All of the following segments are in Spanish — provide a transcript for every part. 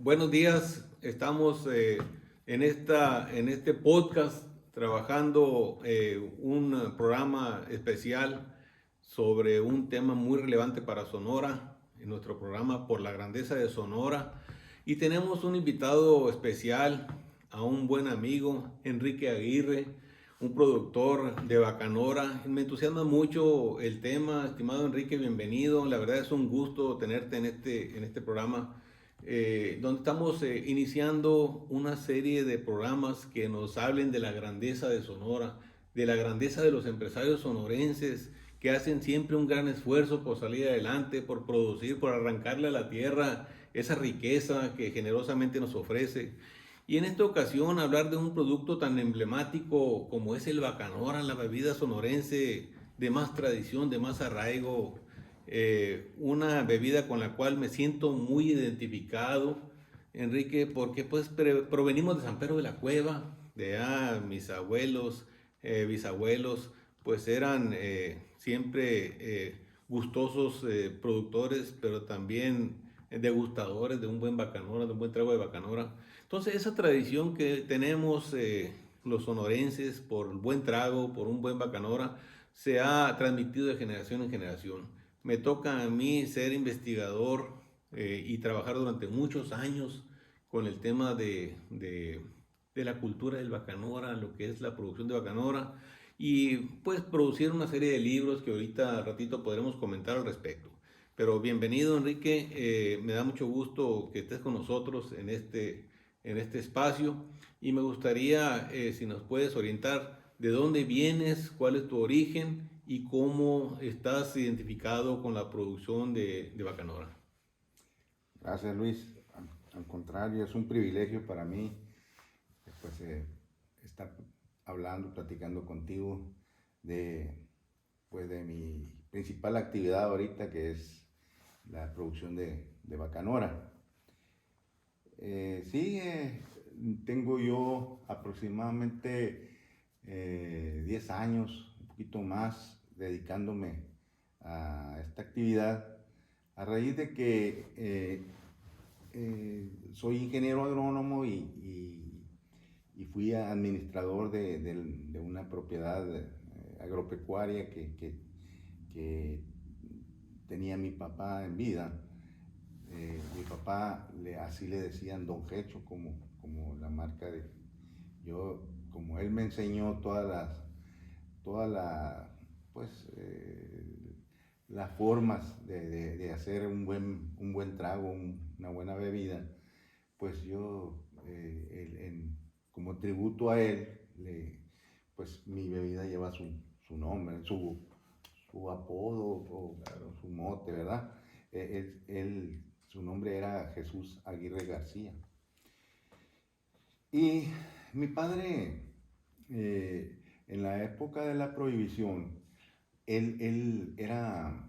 Buenos días, estamos en este podcast trabajando un programa especial sobre un tema muy relevante para Sonora, en nuestro programa Por la Grandeza de Sonora. Y tenemos un invitado especial, a un buen amigo, Enrique Aguirre, un productor de Bacanora. Me entusiasma mucho el tema, estimado Enrique, bienvenido. La verdad es un gusto tenerte en este programa, donde estamos iniciando una serie de programas que nos hablen de la grandeza de Sonora, de la grandeza de los empresarios sonorenses que hacen siempre un gran esfuerzo por salir adelante, por producir, por arrancarle a la tierra esa riqueza que generosamente nos ofrece. Y en esta ocasión hablar de un producto tan emblemático como es el Bacanora, la bebida sonorense de más tradición, de más arraigo, una bebida con la cual me siento muy identificado, Enrique, porque pues provenimos de San Pedro de la Cueva, de mis abuelos, bisabuelos, pues eran siempre gustosos productores, pero también degustadores de un buen bacanora, de un buen trago de bacanora. Entonces esa tradición que tenemos los sonorenses por el buen trago, por un buen bacanora, se ha transmitido de generación en generación. Me toca a mí ser investigador y trabajar durante muchos años con el tema de la cultura del bacanora, lo que es la producción de bacanora, y pues producir una serie de libros que ahorita ratito podremos comentar al respecto. Pero bienvenido, Enrique, me da mucho gusto que estés con nosotros en este espacio, y me gustaría si nos puedes orientar de dónde vienes, cuál es tu origen y cómo estás identificado con la producción de Bacanora. Gracias, Luis. Al contrario, es un privilegio para mí pues, estar hablando, platicando contigo de, pues, de mi principal actividad ahorita, que es la producción de Bacanora. Sí, tengo yo aproximadamente 10 años, un poquito más, dedicándome a esta actividad, a raíz de que soy ingeniero agrónomo y fui administrador de una propiedad agropecuaria que tenía mi papá en vida. Mi papá así le decían Don Jecho, como la marca de... Yo, como él me enseñó todas las, pues, las formas de hacer un buen trago, una buena bebida, pues yo, como tributo a él, pues mi bebida lleva su nombre, su apodo o claro, su mote, ¿verdad? Su nombre era Jesús Aguirre García. Y mi padre, en la época de la prohibición, él era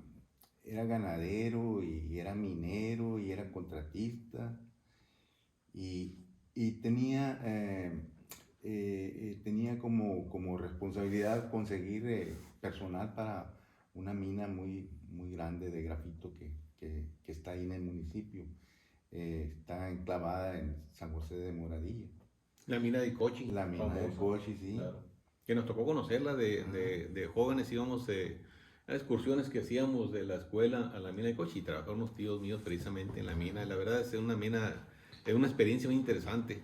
ganadero y era minero y era contratista y tenía como responsabilidad conseguir personal para una mina muy grande de grafito que está ahí en el municipio. Está enclavada en San José de Moradilla. La mina de Cochi, La mina del famosa, Cochi, sí. claro. Que nos tocó conocerla de jóvenes, íbamos a excursiones que hacíamos de la escuela a la mina de Cochi, y trabajaron unos tíos míos precisamente en la mina. La verdad es una mina, es una experiencia muy interesante,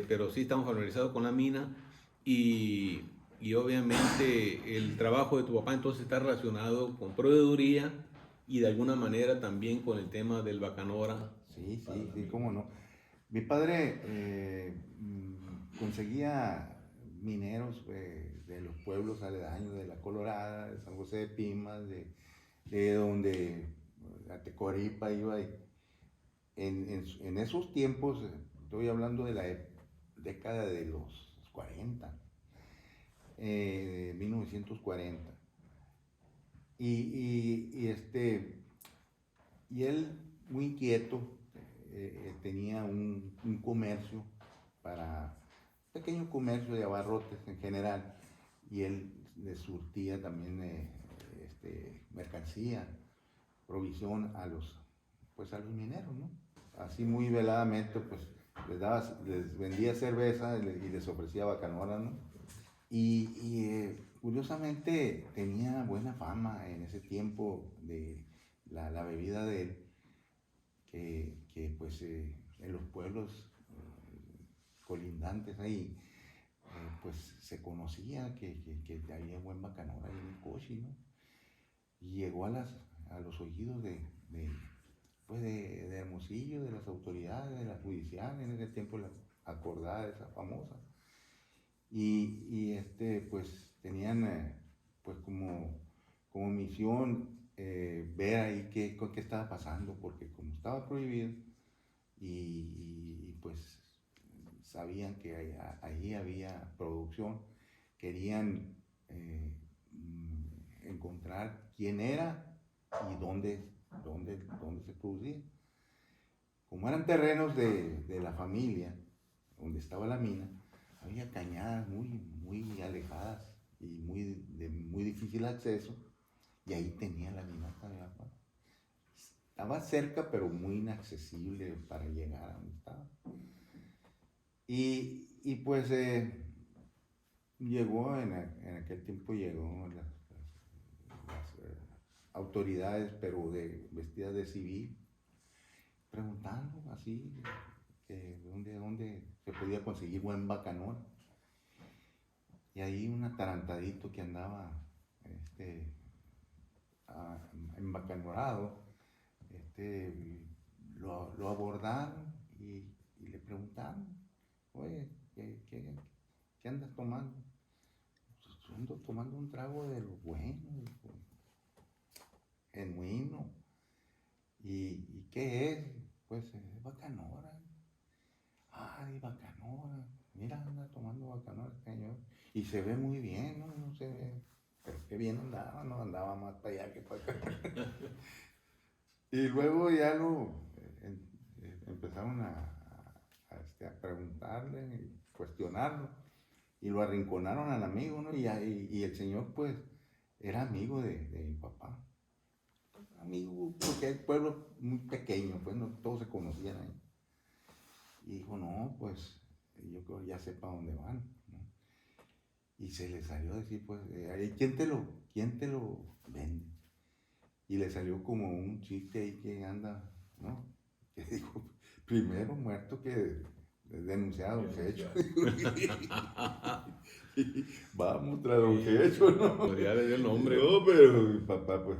pero sí estamos familiarizados con la mina, y, y obviamente el trabajo de tu papá entonces está relacionado con proveeduría y de alguna manera también con el tema del bacanora. Sí, cómo no. Mi padre conseguía mineros de los pueblos aledaños, de La Colorada, de San José de Pimas, de donde a Tecoripa iba. En esos tiempos, estoy hablando de la década de los 40, 1940. Y él, muy inquieto, tenía un comercio pequeño comercio de abarrotes en general, y él le surtía también mercancía, provisión a los mineros, ¿no? así muy veladamente, pues les vendía cerveza y les ofrecía bacanora, ¿no? Curiosamente tenía buena fama en ese tiempo de la bebida de él, que pues en los pueblos colindantes ahí, pues se conocía que había buen bacanora ahí en el Cochi, ¿no? Y llegó a los oídos pues de Hermosillo, de las autoridades, de la judicial, en ese tiempo la acordada, esa famosa. Pues tenían pues como misión ver ahí qué estaba pasando, porque como estaba prohibido y pues sabían que ahí había producción, querían encontrar quién era y dónde se producía. Como eran terrenos de la familia, donde estaba la mina, había cañadas muy alejadas y de muy difícil acceso, y ahí tenía la mina. Estaba cerca, pero muy inaccesible para llegar a donde estaba. Y pues en aquel tiempo llegó las autoridades, pero vestidas de civil, preguntando así dónde se podía conseguir buen bacanora. Y ahí un atarantadito que andaba embacanorado, lo abordaron y le preguntaron: oye, ¿qué andas tomando? Pues ando tomando un trago de lo bueno, genuino. ¿Y qué es? Pues es bacanora. Ay, bacanora. Mira, anda tomando bacanora este señor. Y se ve muy bien, ¿no? No se ve. Pero qué bien andaba, no andaba más para allá que para acá. Y luego ya empezaron a preguntarle y cuestionarlo. Y lo arrinconaron al amigo, ¿no? Y el señor, pues, era amigo de mi papá. Amigo, porque el pueblo muy pequeño, pues no todos se conocían ahí. Y dijo: no, pues yo creo que ya sé para dónde van, ¿no? Y se le salió a decir: pues, ¿quién te lo vende? Y le salió como un chiste ahí que anda, ¿no? Que dijo: primero muerto que denunciado, Don Jecho. Vamos tras Don Jecho, ¿no? Pues ya le dio el nombre. No, pero mi papá pues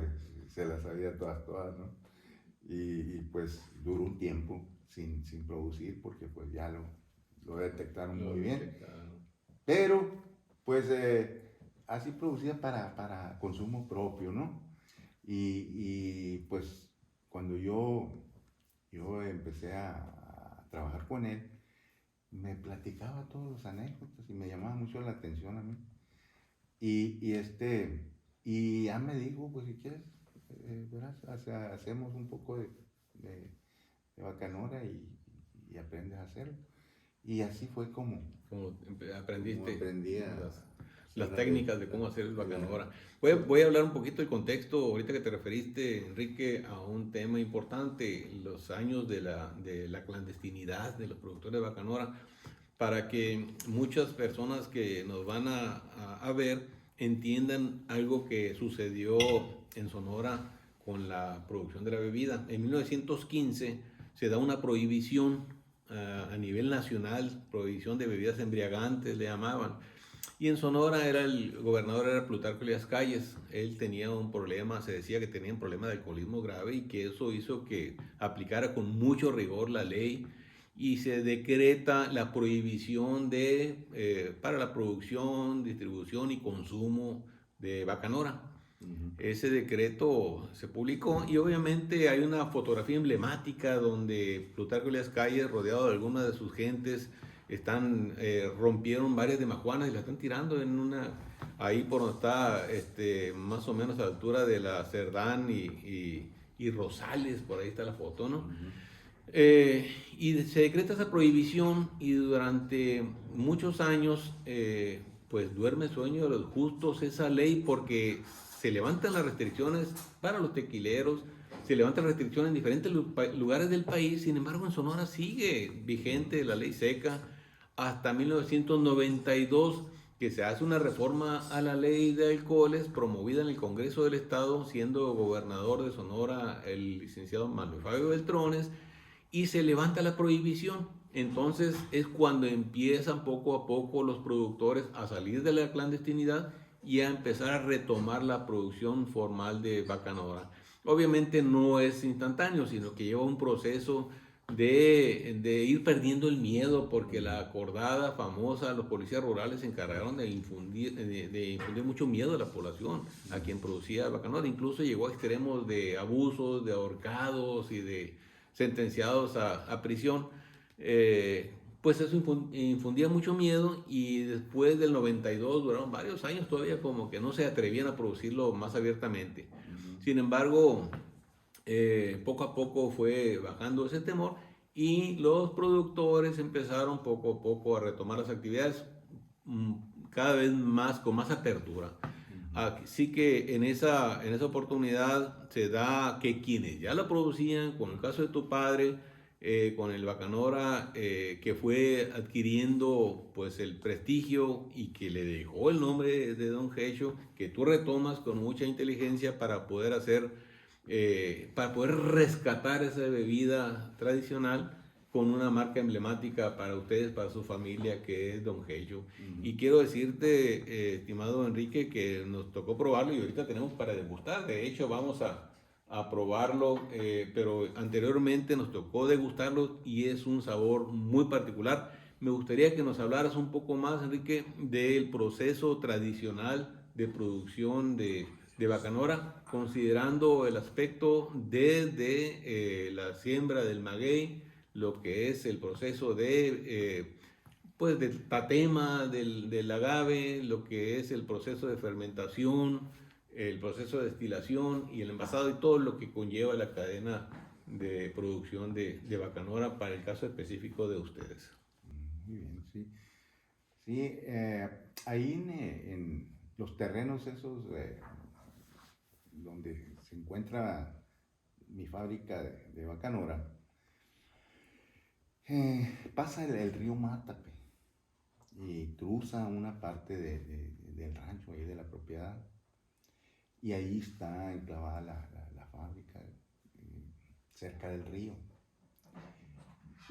se las sabía todas, ¿no? Y pues duró un tiempo sin producir, porque pues ya lo detectaron muy bien. Pero pues así producía para consumo propio, ¿no? Y pues cuando yo empecé a trabajar con él, me platicaba todas las anécdotas y me llamaba mucho la atención a mí. Y ya me dijo: pues si quieres, verás, hacemos un poco de bacanora y aprendes a hacerlo. Y así fue como aprendiste aprendí las técnicas de cómo hacer el bacanora. Voy a hablar un poquito del contexto, ahorita que te referiste, Enrique, a un tema importante, los años de la clandestinidad de los productores de bacanora, para que muchas personas que nos van a ver entiendan algo que sucedió en Sonora con la producción de la bebida. En 1915 se da una prohibición a nivel nacional, prohibición de bebidas embriagantes le llamaban. Y en Sonora el gobernador era Plutarco Elías Calles. Él tenía un problema, se decía que tenía un problema de alcoholismo grave, y que eso hizo que aplicara con mucho rigor la ley, y se decreta la prohibición para la producción, distribución y consumo de bacanora. Ese decreto se publicó, y obviamente hay una fotografía emblemática donde Plutarco Elías Calles, rodeado de algunas de sus gentes, rompieron varias de majuanas y la están tirando ahí por donde está más o menos a la altura de la Cerdán y Rosales, por ahí está la foto, ¿no? Y se decreta esa prohibición, y durante muchos años pues duerme el sueño de los justos esa ley, porque se levantan las restricciones para los tequileros, se levanta restricción en diferentes lugares del país. Sin embargo, en Sonora sigue vigente la ley seca hasta 1992, que se hace una reforma a la ley de alcoholes promovida en el Congreso del Estado, siendo gobernador de Sonora el licenciado Manuel Fabio Beltrones, y se levanta la prohibición. Entonces es cuando empiezan poco a poco los productores a salir de la clandestinidad y a empezar a retomar la producción formal de bacanora. Obviamente no es instantáneo, sino que lleva un proceso de ir perdiendo el miedo, porque la acordada famosa, los policías rurales se encargaron de infundir mucho miedo a la población, a quien producía bacanora. Incluso llegó a extremos de abusos, de ahorcados y de sentenciados a prisión. Pues eso infundía mucho miedo, y después del 92 duraron varios años todavía como que no se atrevían a producirlo más abiertamente. Sin embargo, poco a poco fue bajando ese temor y los productores empezaron poco a poco a retomar las actividades, cada vez más con más apertura. Así que en esa oportunidad se da que quienes ya la producían, con el caso de tu padre, con el bacanora, que fue adquiriendo pues el prestigio y que le dejó el nombre de Don Gecho, que tú retomas con mucha inteligencia para poder para poder rescatar esa bebida tradicional con una marca emblemática para ustedes, para su familia, que es Don Gecho. Y quiero decirte, estimado Enrique, que nos tocó probarlo y ahorita tenemos para degustar. De hecho, vamos a probarlo, pero anteriormente nos tocó degustarlo y es un sabor muy particular. Me gustaría que nos hablaras un poco más, Enrique, del proceso tradicional de producción de bacanora, considerando el aspecto desde la siembra del maguey, lo que es el proceso pues del tatema, del agave, lo que es el proceso de fermentación, el proceso de destilación y el envasado, y todo lo que conlleva la cadena de producción de bacanora para el caso específico de ustedes. Muy bien, sí. Sí, ahí en los terrenos esos donde se encuentra mi fábrica de bacanora, pasa el río Mátape y cruza una parte del rancho, ahí de la propiedad, y ahí está enclavada la fábrica, cerca del río.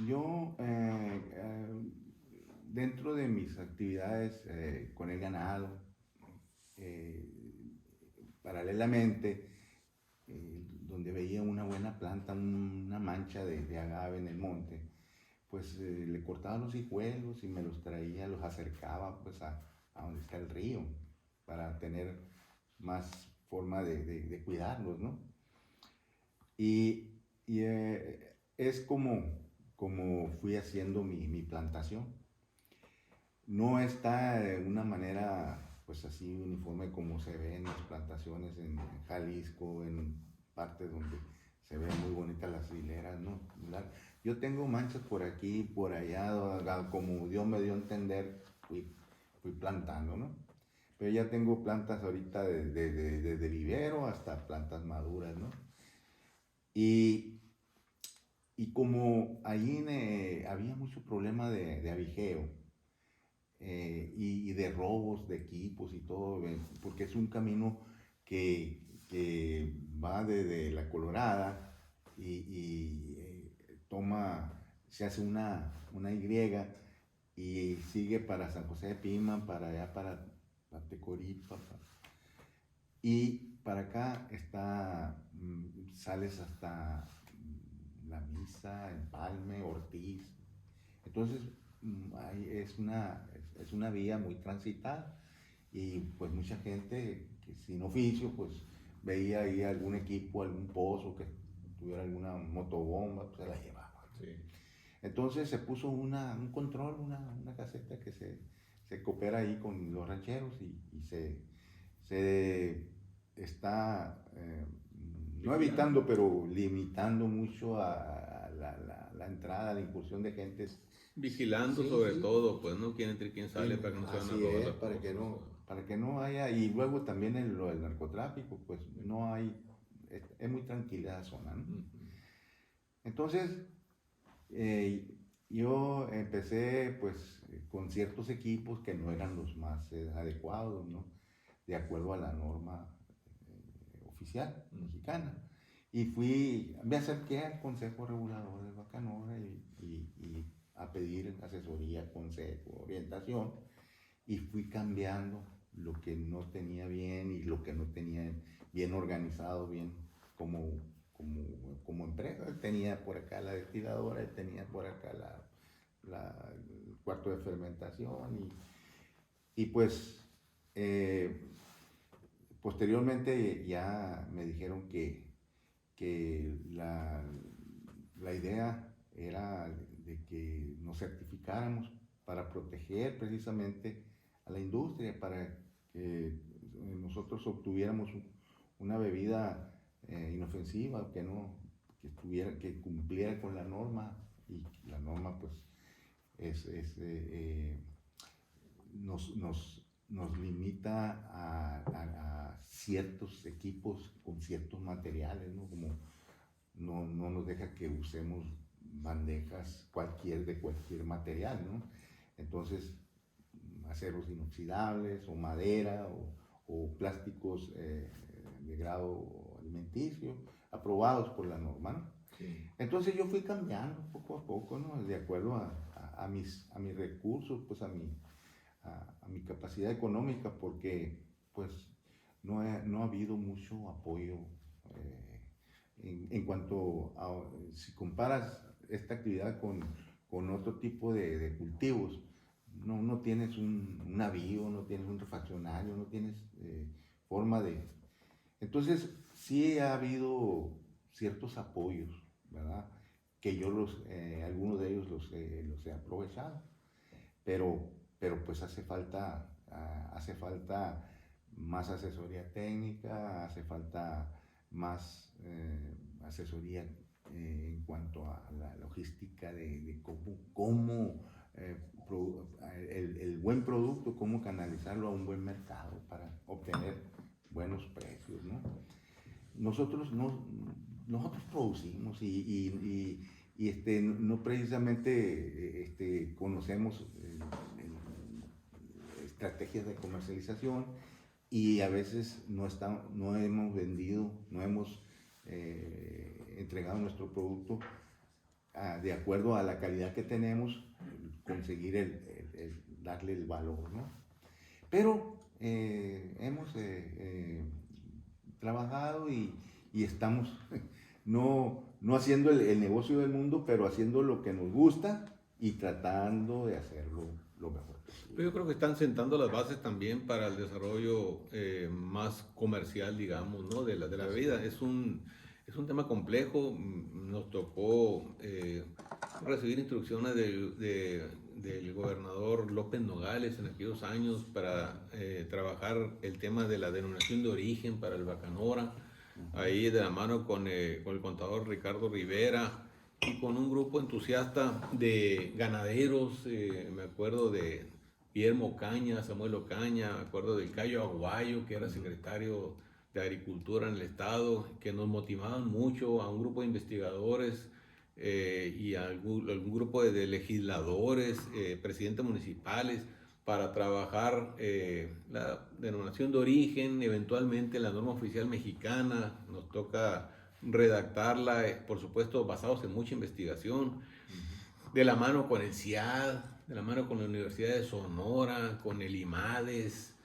Yo, dentro de mis actividades con el ganado, paralelamente, donde veía una buena planta, una mancha de agave en el monte, pues le cortaba los hijuelos y me los traía, los acercaba pues a donde está el río, para tener más forma de cuidarlos, ¿no? Y es como fui haciendo mi plantación. No está de una manera pues así uniforme como se ve en las plantaciones en Jalisco, en partes donde se ven muy bonitas las hileras, ¿no? Yo tengo manchas por aquí, por allá, como Dios me dio a entender, fui plantando, ¿no? Pero ya tengo plantas ahorita desde vivero hasta plantas maduras, ¿no? Y como ahí había mucho problema de abijeo, y de robos de equipos y todo, porque es un camino que va desde La Colorada y se hace una Y y sigue para San José de Pima, para allá, para Tecoripa, y para acá sales hasta La Misa, Empalme, Ortiz. Entonces es una vía muy transitada, y pues mucha gente que sin oficio pues veía ahí algún equipo, algún pozo que tuviera alguna motobomba, pues se la llevaba. Sí. Entonces se puso un control, una caseta que se coopera ahí con los rancheros, y se está no evitando, pero limitando mucho a la entrada, la incursión de gentes. Vigilando, sí, sobre todo, pues no quién entra y quién sale, para que no se van a robar las para que no haya, y luego también lo del narcotráfico, pues no hay es muy tranquila la zona, ¿no? Ujú. Entonces, yo empecé pues con ciertos equipos que no eran los más adecuados, ¿no? De acuerdo a la norma oficial mexicana. Y me acerqué al Consejo Regulador de Bacanora y a pedir asesoría, consejo, orientación, y fui cambiando lo que no tenía bien y lo que no tenía bien organizado, bien como, como empresa. Tenía por acá la destiladora y tenía por acá el cuarto de fermentación y pues posteriormente ya me dijeron que la idea era de que nos certificáramos para proteger precisamente a la industria, para que nosotros obtuviéramos una bebida inofensiva, que cumpliera con la norma, y la norma pues nos limita a ciertos equipos con ciertos materiales, ¿no? Como no nos deja que usemos bandejas de cualquier material, ¿no? Entonces, aceros inoxidables o madera o plásticos de grado alimenticio, aprobados por la norma, ¿no? Sí. Entonces yo fui cambiando poco a poco, ¿no? De acuerdo a mis recursos, pues a mi capacidad económica, porque pues no ha habido mucho apoyo en cuanto a, si comparas esta actividad con otro tipo de cultivos, no tienes un navío, no tienes un refaccionario, no tienes forma de... Entonces sí ha habido ciertos apoyos, ¿verdad? Que yo algunos de ellos los he aprovechado, pero pues hace falta más asesoría técnica, hace falta más asesoría en cuanto a la logística de cómo el buen producto, cómo canalizarlo a un buen mercado para obtener buenos precios, ¿no? Nosotros producimos no precisamente conocemos estrategias de comercialización, y a veces no hemos vendido, no hemos entregado nuestro producto de acuerdo a la calidad que tenemos, conseguir darle el valor, ¿no? Pero hemos trabajado y estamos no haciendo el negocio del mundo, pero haciendo lo que nos gusta y tratando de hacerlo lo mejor posible. Pero yo creo que están sentando las bases también para el desarrollo más comercial, digamos, ¿no? de la bebida. Es un tema complejo. Nos tocó recibir instrucciones del gobernador López Nogales en aquellos años para trabajar el tema de la denominación de origen para el Bacanora, ahí de la mano con el contador Ricardo Rivera y con un grupo entusiasta de ganaderos. Me acuerdo de Guillermo Ocaña, Samuel Ocaña, me acuerdo del Cayo Aguayo, que era secretario de Agricultura en el Estado, que nos motivaban mucho, a un grupo de investigadores y a algún grupo de legisladores, presidentes municipales, para trabajar la denominación de origen, eventualmente la norma oficial mexicana. Nos toca redactarla, por supuesto, basados en mucha investigación, de la mano con el CIAD, de la mano con la Universidad de Sonora, con el IMADES,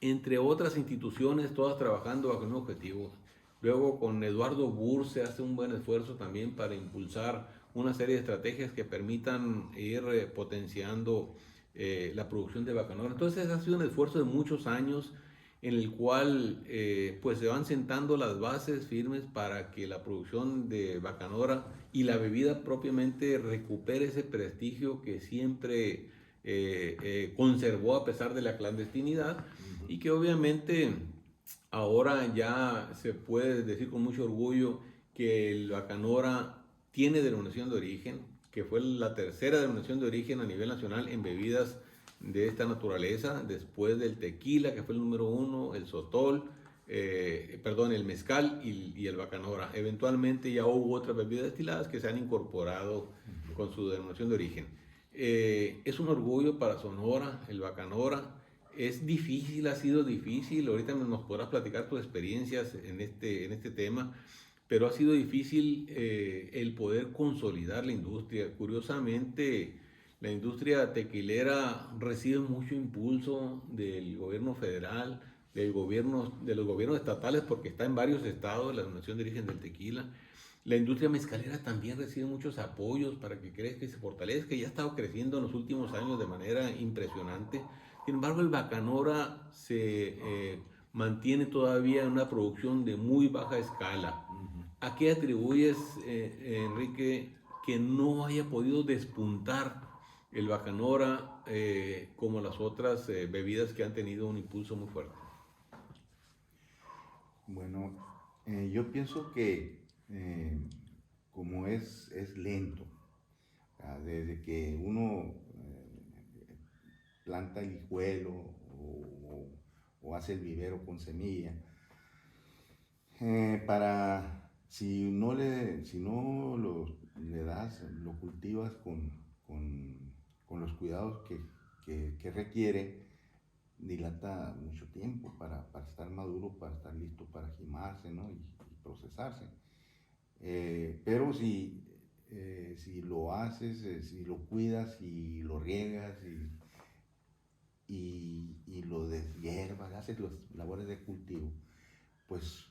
entre otras instituciones, todas trabajando bajo un objetivo. Luego con Eduardo Burr se hace un buen esfuerzo también para impulsar una serie de estrategias que permitan ir potenciando la producción de Bacanora. Entonces ha sido un esfuerzo de muchos años en el cual pues se van sentando las bases firmes para que la producción de Bacanora y la bebida propiamente recupere ese prestigio que siempre conservó a pesar de la clandestinidad, y que obviamente ahora ya se puede decir con mucho orgullo que el Bacanora tiene denominación de origen, que fue la tercera denominación de origen a nivel nacional en bebidas de esta naturaleza, después del tequila, que fue el número 1, el sotol, el mezcal y el bacanora. Eventualmente ya hubo otras bebidas destiladas que se han incorporado con su denominación de origen. Es un orgullo para Sonora el bacanora. Es difícil, ha sido difícil. Ahorita nos podrás platicar tus experiencias en este tema, pero ha sido difícil el poder consolidar la industria. Curiosamente, la industria tequilera recibe mucho impulso del gobierno federal, de los gobiernos estatales, porque está en varios estados la denominación de origen del tequila. La industria mezcalera también recibe muchos apoyos para que crezca y se fortalezca, y ha estado creciendo en los últimos años de manera impresionante. Sin embargo, el bacanora se mantiene todavía en una producción de muy baja escala. ¿A qué atribuyes, Enrique, que no haya podido despuntar el bacanora como las otras bebidas que han tenido un impulso muy fuerte? Bueno, yo pienso que como es lento, desde que uno planta el hijuelo o hace el vivero con semilla, si no le das, lo cultivas con los cuidados que requiere, dilata mucho tiempo para estar maduro, para estar listo para gimarse, ¿no? y procesarse. Pero si lo haces, si lo cuidas y lo riegas y lo deshierbas, haces las labores de cultivo, pues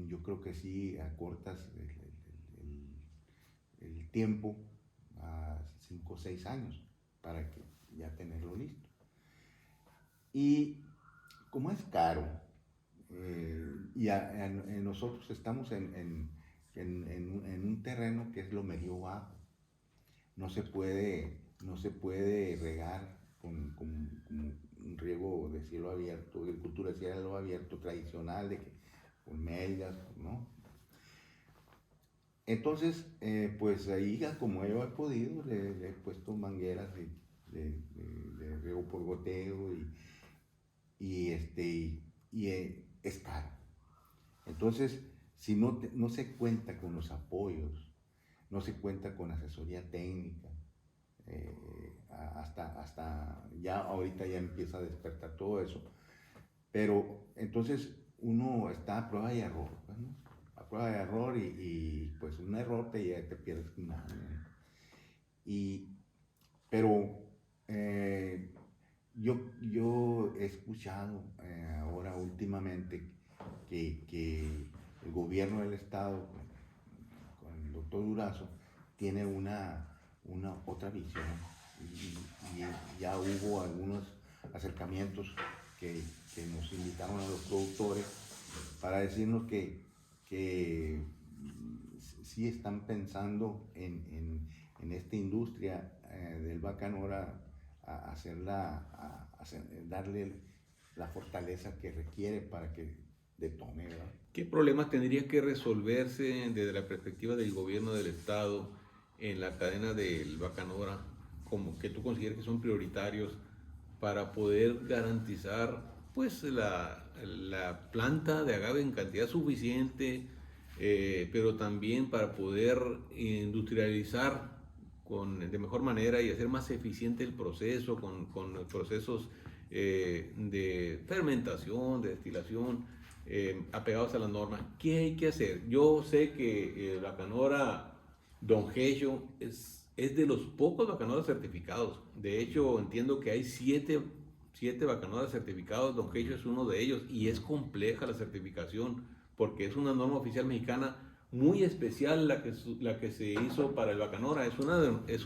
yo creo que sí acortas el tiempo a 5 o 6 años para que ya tenerlo listo. Y como es caro, nosotros estamos en un terreno que es lomerío bajo, no se puede regar con un riego de cielo abierto, de cultura de cielo abierto tradicional, con melgas, ¿no? Entonces, pues ahí, como yo he podido, le he puesto mangueras de riego por goteo y es caro. Entonces, si no se cuenta con los apoyos, no se cuenta con asesoría técnica, hasta ya ahorita ya empieza a despertar todo eso, pero entonces uno está a prueba y error, ¿no? A prueba y error y pues un error te pierdes un año. Pero yo he escuchado ahora últimamente que el gobierno del estado, con el doctor Durazo, tiene una otra visión y ya hubo algunos acercamientos que nos invitaron a los productores para decirnos que sí están pensando en esta industria del bacanora, darle la fortaleza que requiere para que detone, ¿verdad? ¿Qué problemas tendría que resolverse desde la perspectiva del gobierno del estado en la cadena del bacanora, como que tú consideres que son prioritarios para poder garantizar pues la planta de agave en cantidad suficiente, pero también para poder industrializar de mejor manera y hacer más eficiente el proceso con procesos de fermentación, de destilación, apegados a las normas? ¿Qué hay que hacer? Yo sé que el bacanora Don Gello es de los pocos bacanoras certificados. De hecho, entiendo que hay siete bacanoras certificados. Don Gello es uno de ellos, y es compleja la certificación porque es una norma oficial mexicana muy especial la que se hizo para el bacanora. Es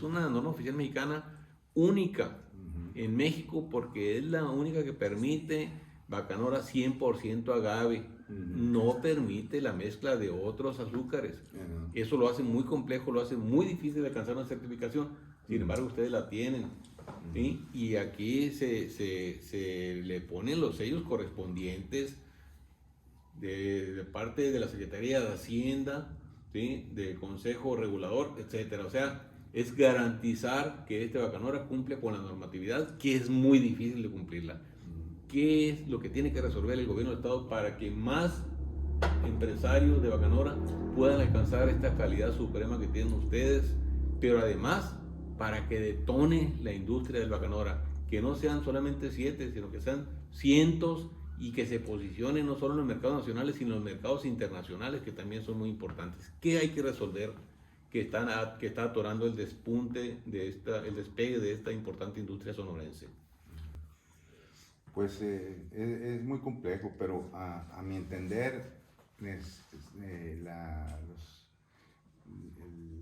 una norma oficial mexicana única en México, porque es la única que permite bacanora 100% agave. No permite la mezcla de otros azúcares. Eso lo hace muy complejo, lo hace muy difícil de alcanzar una certificación. Sin embargo, ustedes la tienen, ¿sí? Y aquí se le ponen los sellos correspondientes de parte de la Secretaría de Hacienda, ¿sí? Del Consejo Regulador, etcétera. O sea, es garantizar que este bacanora cumple con la normatividad, que es muy difícil de cumplirla. ¿Qué es lo que tiene que resolver el gobierno del estado para que más empresarios de Bacanora puedan alcanzar esta calidad suprema que tienen ustedes, pero además para que detone la industria del Bacanora, que no sean solamente 7, sino que sean cientos y que se posicionen no solo en los mercados nacionales, sino en los mercados internacionales, que también son muy importantes? ¿Qué hay que resolver que está atorando el despunte el despegue de esta importante industria sonorense? Pues es muy complejo, pero a mi entender, la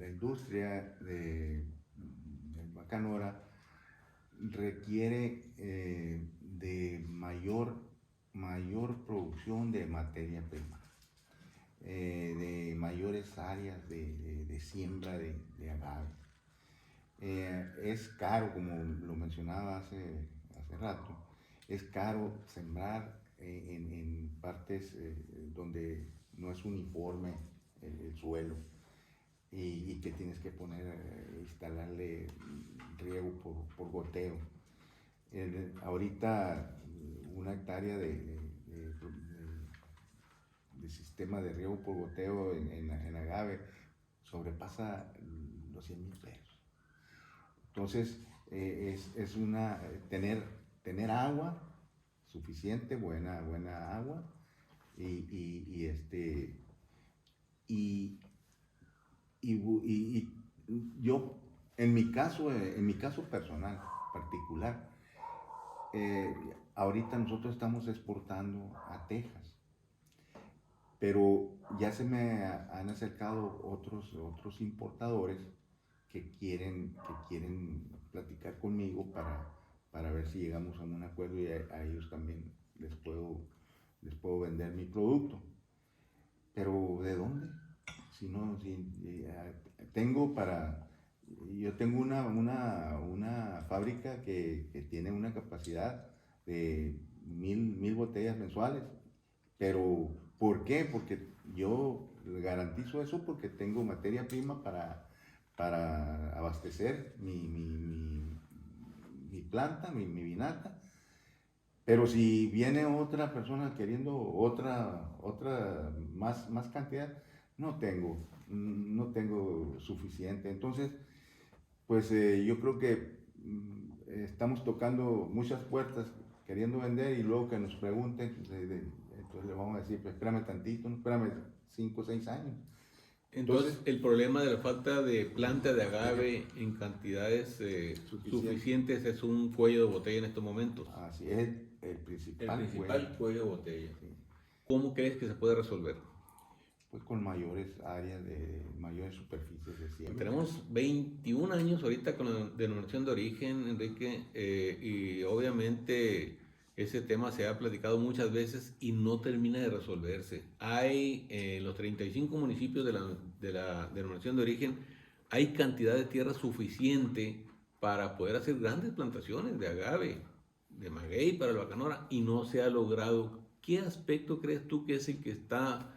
industria de Bacanora requiere de mayor producción de materia prima, de mayores áreas de siembra de agave. Es caro, como lo mencionaba hace rato, es caro sembrar en partes donde no es uniforme el suelo y que tienes que instalarle riego por goteo. Ahorita una hectárea de sistema de riego por goteo en agave sobrepasa los 100,000 pesos. Entonces, tener agua suficiente, buena agua, y yo, en mi caso personal, particular, ahorita nosotros estamos exportando a Texas, pero ya se me han acercado otros importadores que quieren platicar conmigo para ver si llegamos a un acuerdo y a ellos también les puedo vender mi producto. Pero ¿de dónde? Yo tengo una fábrica que tiene una capacidad de mil botellas mensuales, pero ¿por qué? Porque yo garantizo eso porque tengo materia prima para abastecer mi planta, mi vinata. Pero si viene otra persona queriendo más cantidad, no tengo suficiente. Entonces, pues yo creo que estamos tocando muchas puertas queriendo vender y luego que nos pregunten, entonces le vamos a decir, pues espérame tantito, no, espérame 5 o 6 años. Entonces, el problema de la falta de planta de agave en cantidades suficientes es un cuello de botella en estos momentos. Así es, el principal cuello de botella. Sí. ¿Cómo crees que se puede resolver? Pues con mayores superficies de siembra. Tenemos 21 años ahorita con la denominación de origen, Enrique, y obviamente ese tema se ha platicado muchas veces y no termina de resolverse. Hay los 35 municipios de la denominación de origen, hay cantidad de tierra suficiente para poder hacer grandes plantaciones de agave, de maguey para el Bacanora, y no se ha logrado. ¿Qué aspecto crees tú que es el que está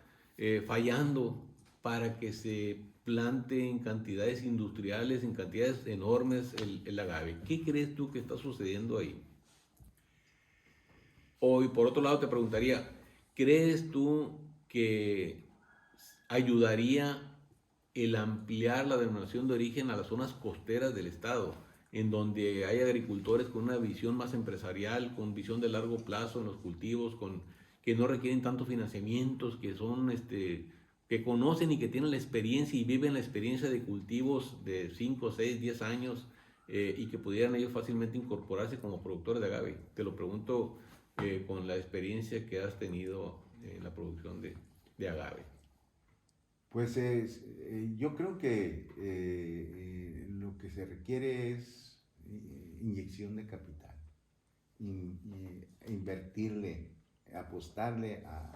fallando para que se plante en cantidades industriales, en cantidades enormes el agave? ¿Qué crees tú que está sucediendo ahí? Y por otro lado te preguntaría, ¿crees tú que ayudaría el ampliar la denominación de origen a las zonas costeras del estado, en donde hay agricultores con una visión más empresarial, con visión de largo plazo en los cultivos, que no requieren tantos financiamientos, que conocen y que tienen la experiencia y viven la experiencia de cultivos de 5, 6, 10 años y que pudieran ellos fácilmente incorporarse como productores de agave? Te lo pregunto con la experiencia que has tenido en la producción de agave. Pues yo creo que lo que se requiere es inyección de capital, invertirle, apostarle a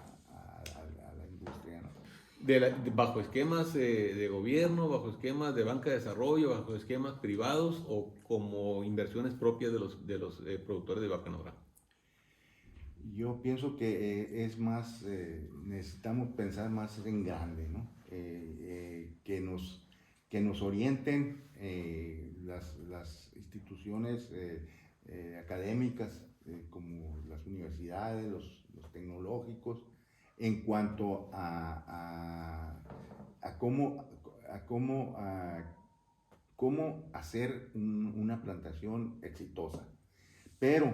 la industria, ¿no? Bajo esquemas de gobierno, bajo esquemas de banca de desarrollo, bajo esquemas privados o como inversiones propias de los productores de Bacanora. Yo pienso que es más, necesitamos pensar más en grande, ¿no? Que nos orienten las instituciones académicas, como las universidades, los tecnológicos, en cuanto a cómo hacer una plantación exitosa. Pero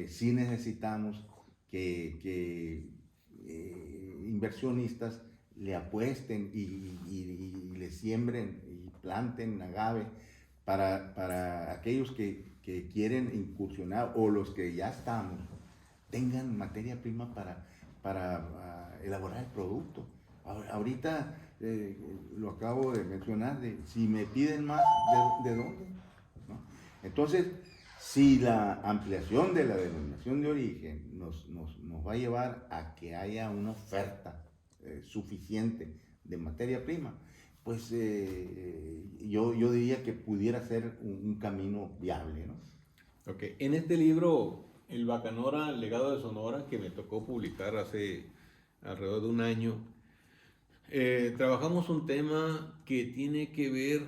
sí necesitamos que inversionistas le apuesten y le siembren y planten agave para aquellos que quieren incursionar, o los que ya estamos, tengan materia prima para elaborar el producto. Ahorita lo acabo de mencionar, si me piden más, ¿de dónde? ¿No? Entonces, si la ampliación de la denominación de origen nos va a llevar a que haya una oferta suficiente de materia prima, pues yo diría que pudiera ser un camino viable, ¿no? Ok, en este libro, El Bacanora, Legado de Sonora, que me tocó publicar hace alrededor de un año, trabajamos un tema que tiene que ver,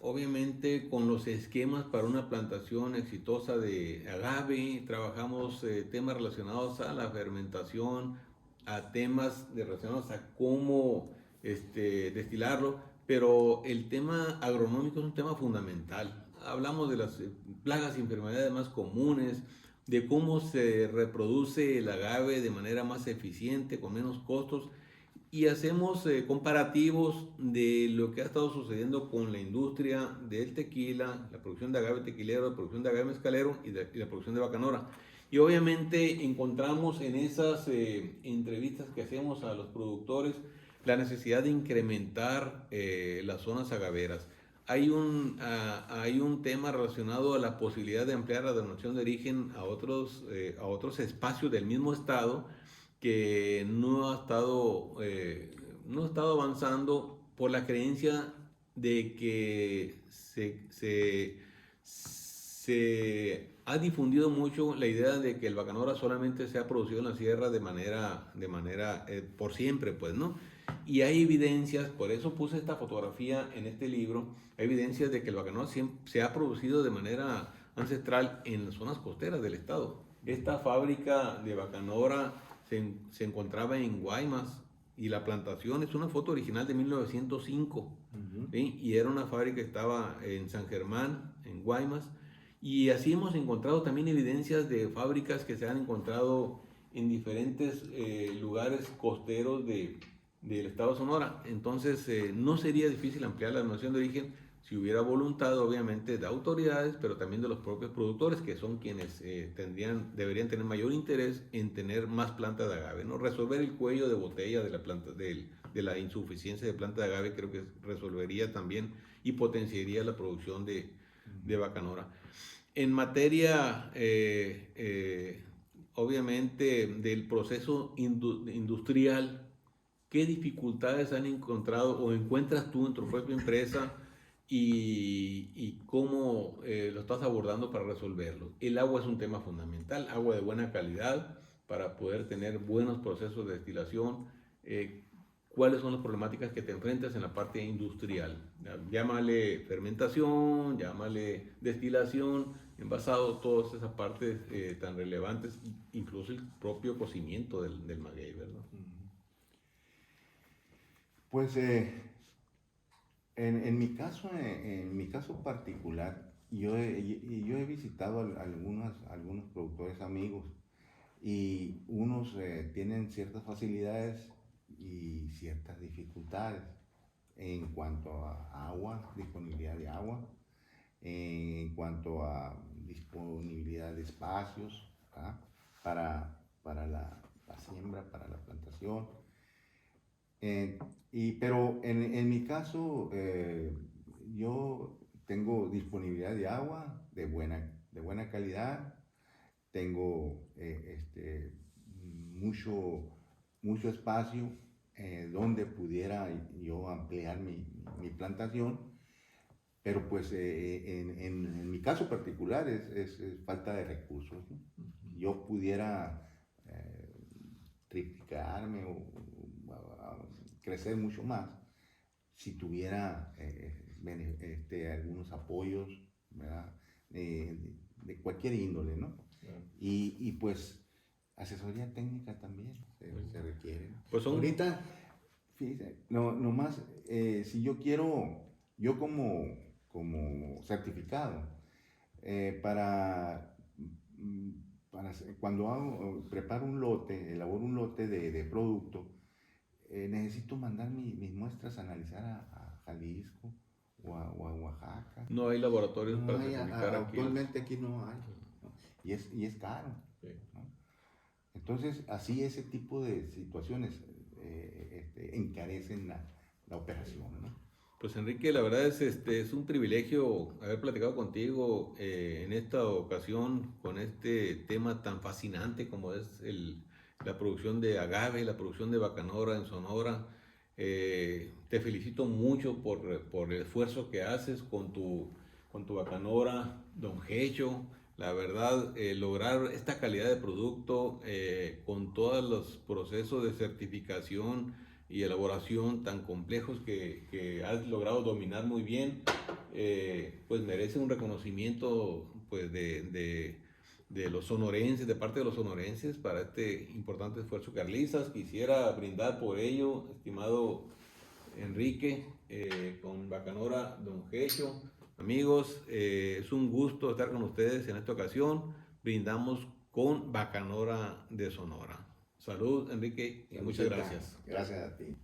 obviamente, con los esquemas para una plantación exitosa de agave. Trabajamos temas relacionados a la fermentación, a temas relacionados a cómo destilarlo, pero el tema agronómico es un tema fundamental. Hablamos de las plagas y enfermedades más comunes, de cómo se reproduce el agave de manera más eficiente, con menos costos, y hacemos comparativos de lo que ha estado sucediendo con la industria del tequila, la producción de agave tequilero, la producción de agave mezcalero y la producción de bacanora. Y obviamente encontramos en esas entrevistas que hacemos a los productores la necesidad de incrementar las zonas agaveras. Hay un tema relacionado a la posibilidad de ampliar la denominación de origen a otros espacios del mismo estado, que no ha estado avanzando por la creencia de que se ha difundido mucho la idea de que el bacanora solamente se ha producido en la sierra por siempre, pues, ¿no? Y hay evidencias, por eso puse esta fotografía en este libro, hay evidencias de que el bacanora se ha producido de manera ancestral en las zonas costeras del estado. Esta fábrica de bacanora se encontraba en Guaymas, y la plantación es una foto original de 1905, ¿sí? Y era una fábrica que estaba en San Germán, en Guaymas, y así hemos encontrado también evidencias de fábricas que se han encontrado en diferentes lugares costeros del estado de Sonora. Entonces no sería difícil ampliar la denominación de origen si hubiera voluntad, obviamente, de autoridades, pero también de los propios productores, que son quienes deberían tener mayor interés en tener más plantas de agave, ¿no? Resolver el cuello de botella de la insuficiencia de planta de agave, creo que resolvería también y potenciaría la producción de bacanora. En materia, obviamente, del proceso industrial, ¿qué dificultades han encontrado o encuentras tú en tu propia empresa, y cómo lo estás abordando para resolverlo? El agua es un tema fundamental, agua de buena calidad para poder tener buenos procesos de destilación. ¿Cuáles son las problemáticas que te enfrentas en la parte industrial? Llámale fermentación, llámale destilación, envasado, todas esas partes tan relevantes, incluso el propio cocimiento del maguey, ¿verdad? Pues en mi caso particular, yo he visitado algunos productores amigos, y unos tienen ciertas facilidades y ciertas dificultades en cuanto a agua, disponibilidad de agua, en cuanto a disponibilidad de espacios, ¿ah? para la siembra, para la plantación. Pero en mi caso, yo tengo disponibilidad de agua de buena calidad, tengo mucho espacio donde pudiera yo ampliar mi plantación, pero pues en mi caso particular es falta de recursos, ¿no? Yo pudiera triplicarme o crecer mucho más si tuviera algunos apoyos, ¿verdad? de cualquier índole, ¿no? Claro. Y pues asesoría técnica también se requiere. Pues son... Ahorita, fíjese, nomás, si yo quiero, yo como certificado, para cuando preparo un lote, elaboro un lote de producto, necesito mandar mis muestras a analizar a Jalisco o a Oaxaca. No hay laboratorios No para hay, certificar aquí. actualmente aquí no hay, ¿no? Y es caro. Sí. ¿No? Entonces, así ese tipo de situaciones encarecen la operación, ¿no? Pues Enrique, la verdad es un privilegio haber platicado contigo en esta ocasión con este tema tan fascinante como es la producción de agave, la producción de bacanora en Sonora. Te felicito mucho por el esfuerzo que haces con tu bacanora, Don Hecho. La verdad, lograr esta calidad de producto con todos los procesos de certificación y elaboración tan complejos que has logrado dominar muy bien, pues merece un reconocimiento pues de los sonorenses, de parte de los sonorenses, para este importante esfuerzo que realizas. Quisiera brindar por ello, estimado Enrique, con Bacanora Don Hecho. Amigos, es un gusto estar con ustedes en esta ocasión. Brindamos con Bacanora de Sonora. Salud, Enrique, y muchas gracias. Gracias a ti.